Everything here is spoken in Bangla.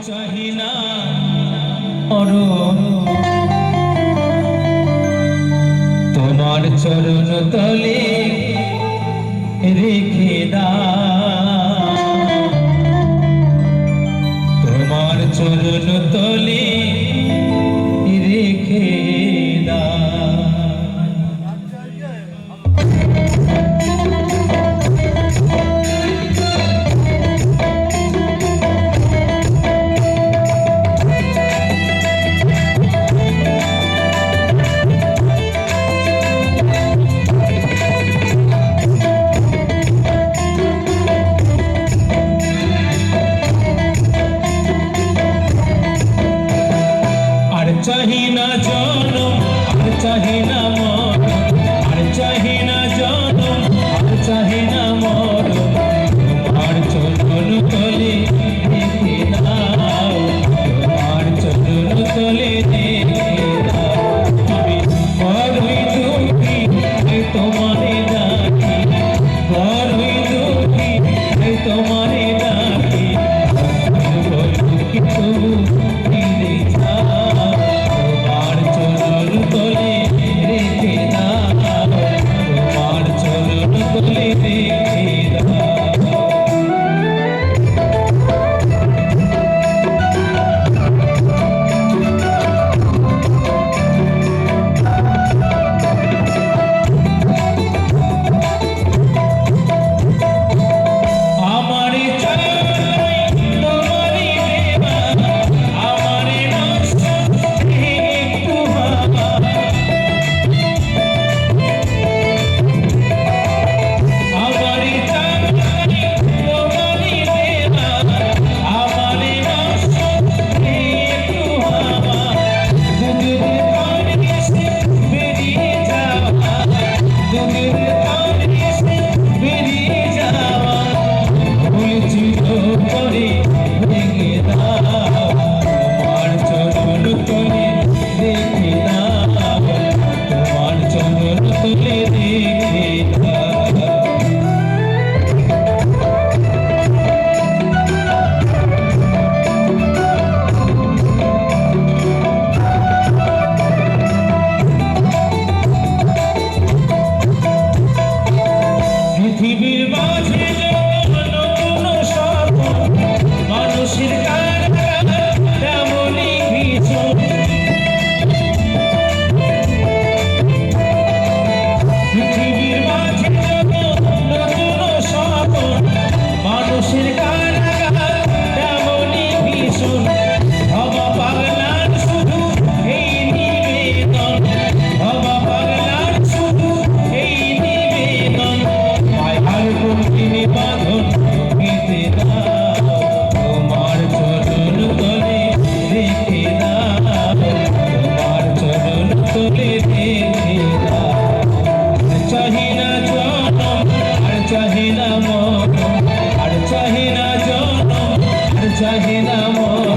চাহি না মরণ, তোমার চরণ তলে রেখে দাও, তোমার চরণ তলে রেখে দাও। চাহি না জনম আর চাহি না মরণ, আর চাহি না জনম আর চাহি না মরণ, তোমার চরণ তলে রেখে দাও, তোমার চরণ তলে রেখে দাও। আমি বড়ই দুঃখী তোমারে ডাকি, বড়ই দুঃখী তোমারে ডাকি, দুঃখী তবু ফিরে যাও, তোমার চরণ তলে রেখে দাও, তোমার চরণ তলে রেখে দাও। পৃথিবীর মাঝে কোনো স্বপ্ন মানুষের তেমনই ভীষণ, পৃথিবীর মাঝে কোনো স্বপ্ন মানুষের তেমনই ভীষণ, হবা পাগলার শুধু এই নিবেদন, হবা পাগলার শুধু এই নিবেদন, তিনি বাঁধন পেতে দাও, তোমার চরণ তলে রেখে দাও, তোমার চরণ তলে রেখে দাও। চাহি না জনম আর চাহি না মরণ, আর চাহি না জনম আর চাহি না মরণ,